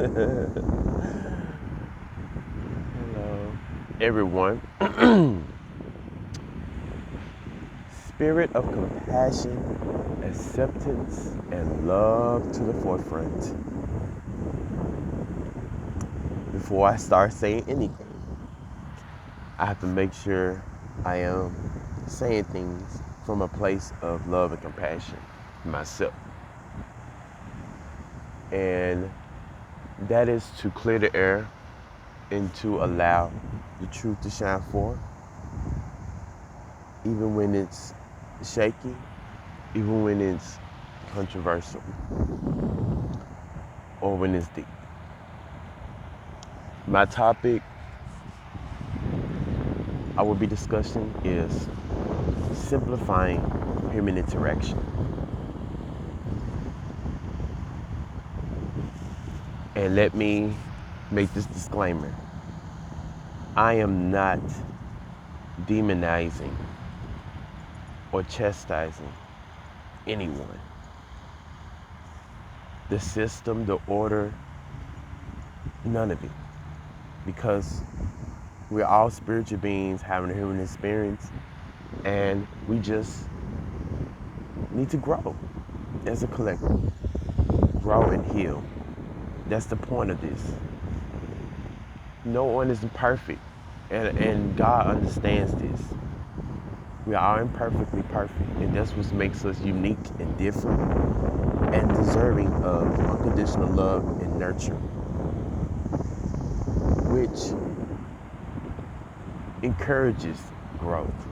Hello, everyone. Spirit of compassion, acceptance, and love to the forefront. Before I start saying anything, I have to make sure I am saying things from a place of love and compassion myself. And that is to clear the air and to allow the truth to shine forth, even when it's shaky, even when it's controversial, or when it's deep. My topic I will be discussing is simplifying human interaction. And let me make this disclaimer. I am not demonizing or chastising anyone. The system, the order, none of it. Because we're all spiritual beings having a human experience, and we just need to grow as a collective. Grow and heal. That's the point of this. No one is perfect, and God understands this. We are imperfectly perfect, and that's what makes us unique and different and deserving of unconditional love and nurture, which encourages growth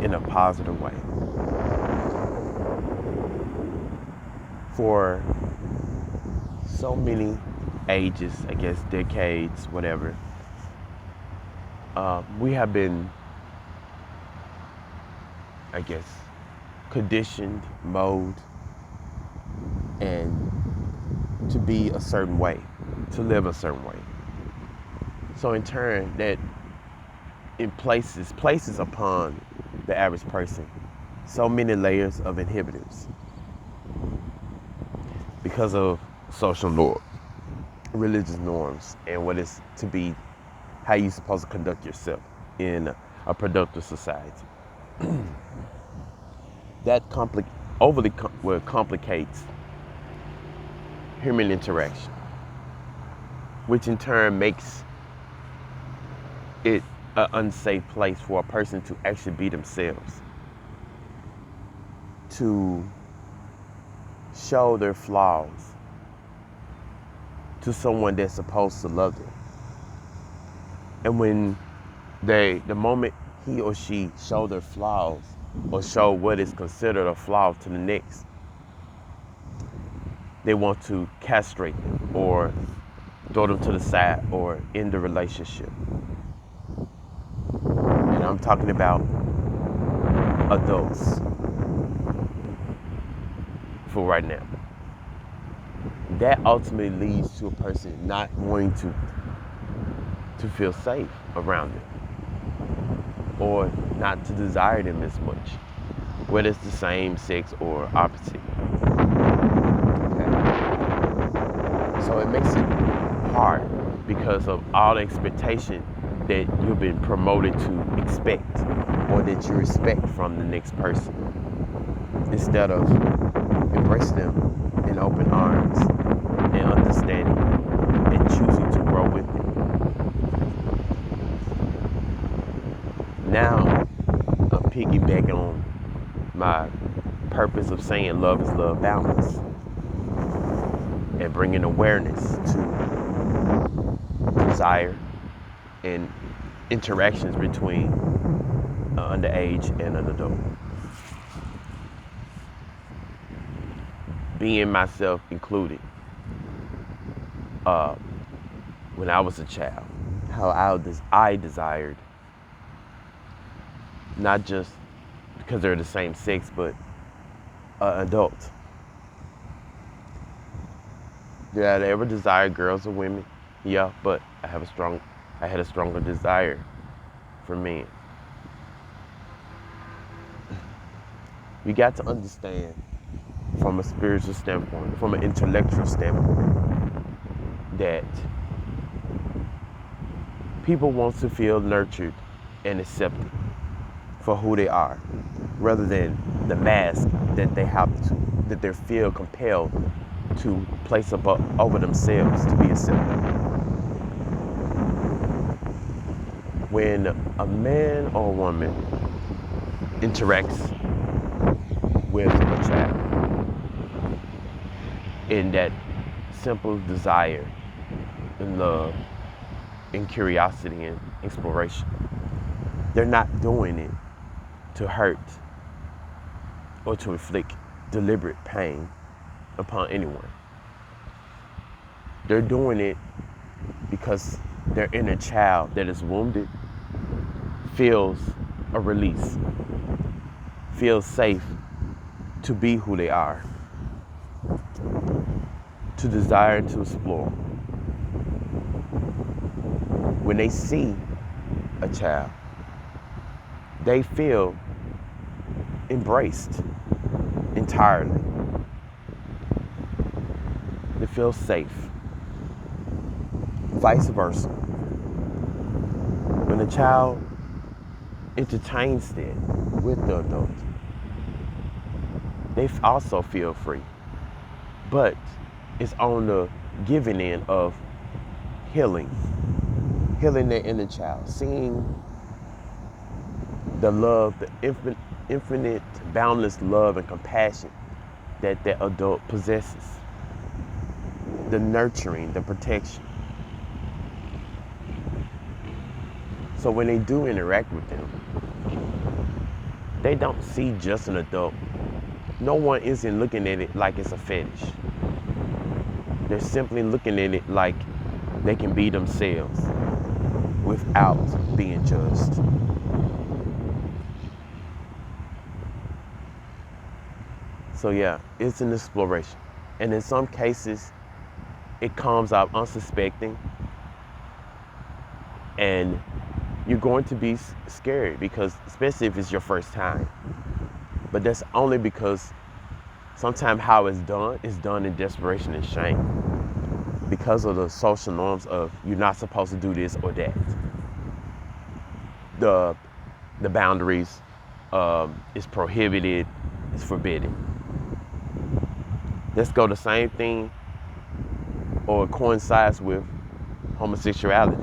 in a positive way. For so many ages, I guess decades, whatever, we have been, I guess, conditioned, molded, and to be a certain way, to live a certain way. So in turn, that it places upon the average person so many layers of inhibitors because of social norms, religious norms, and what is to be, how you're supposed to conduct yourself in a productive society. That overly complicates human interaction, which in turn makes it an unsafe place for a person to actually be themselves, to show their flaws to someone that's supposed to love them. And when the moment he or she show their flaws or show what is considered a flaw to the next, they want to castrate them or throw them to the side or end the relationship. And I'm talking about adults for right now. That ultimately leads to a person not wanting to feel safe around them or not to desire them as much, whether it's the same sex or opposite. Okay. So it makes it hard because of all the expectation that you've been promoted to expect or that you expect from the next person, instead of embracing them in open arms and understanding and choosing to grow with them. Now, I'm piggybacking on my purpose of saying love is love, boundless, and bringing awareness to desire and interactions between an underage and an adult. Being myself included, when I was a child, how I desired, not just because they're the same sex, but an adult. Did I ever desire girls or women? Yeah, but I had a stronger desire for men. You got to understand from a spiritual standpoint, from an intellectual standpoint, that people want to feel nurtured and accepted for who they are, rather than the mask that they feel compelled to place over themselves to be accepted. When a man or a woman interacts with a child in that simple desire and love and curiosity and exploration, they're not doing it to hurt or to inflict deliberate pain upon anyone. They're doing it because their inner child that is wounded feels a release, feels safe to be who they are, to desire to explore. When they see a child, they feel embraced entirely. They feel safe. Vice versa. When a child entertains that with the adult, they also feel free. But it's on the giving end of healing their inner child, seeing the love, the infinite, boundless love and compassion that that adult possesses, the nurturing, the protection. So when they do interact with them, they don't see just an adult. No one isn't looking at it like it's a fetish. They're simply looking at it like they can be themselves without being judged. So yeah, it's an exploration. And in some cases, it comes out unsuspecting, and you're going to be scared, because especially if it's your first time. But that's only because sometimes how it's done in desperation and shame, because of the social norms of you're not supposed to do this or that. The boundaries is prohibited, it's forbidden. Let's go the same thing, or coincides with homosexuality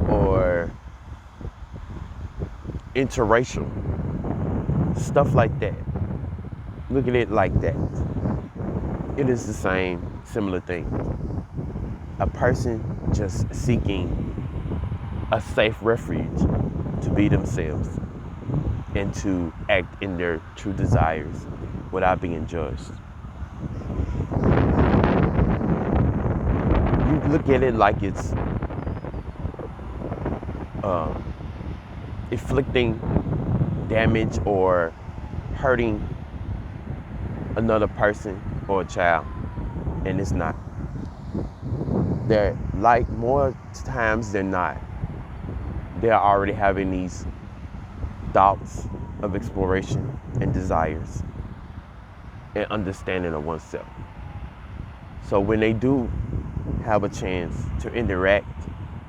or interracial, stuff like that. Look at it like that. It is the same, similar thing. A person just seeking a safe refuge to be themselves and to act in their true desires without being judged. You look at it like it's inflicting damage or hurting another person or a child, and it's not. They're like, more times than not, they're already having these thoughts of exploration and desires and understanding of oneself. So when they do have a chance to interact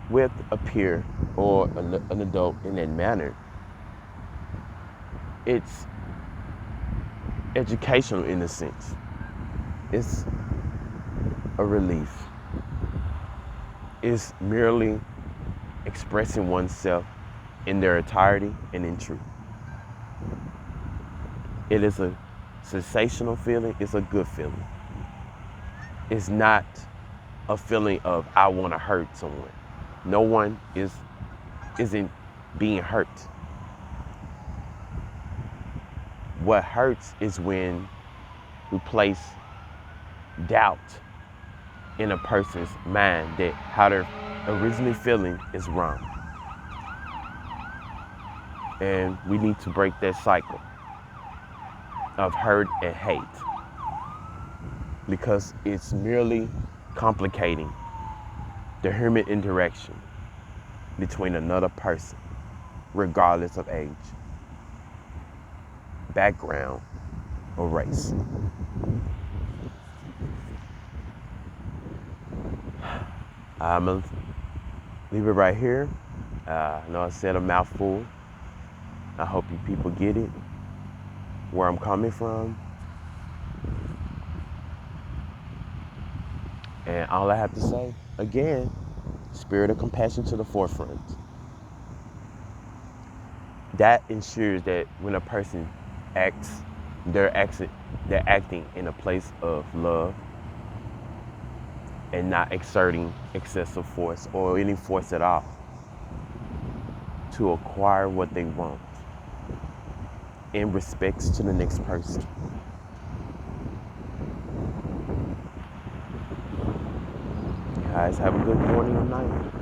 with a peer or an adult in that manner, it's educational in a sense. It's a relief. It's merely expressing oneself in their entirety and in truth. It is a sensational feeling. It's a good feeling. It's not a feeling of I want to hurt someone. No one isn't being hurt. What hurts is when we place doubt in a person's mind that how they're originally feeling is wrong. And we need to break that cycle of hurt and hate, because it's merely complicating the human interaction between another person, regardless of age, background, or race. I'm going to leave it right here. I know I said a mouthful. I hope you people get it, where I'm coming from. And all I have to say, again, spirit of compassion to the forefront. That ensures that when a person acts, they're acting in a place of love and not exerting excessive force or any force at all to acquire what they want in respects to the next person. You guys have a good morning and night.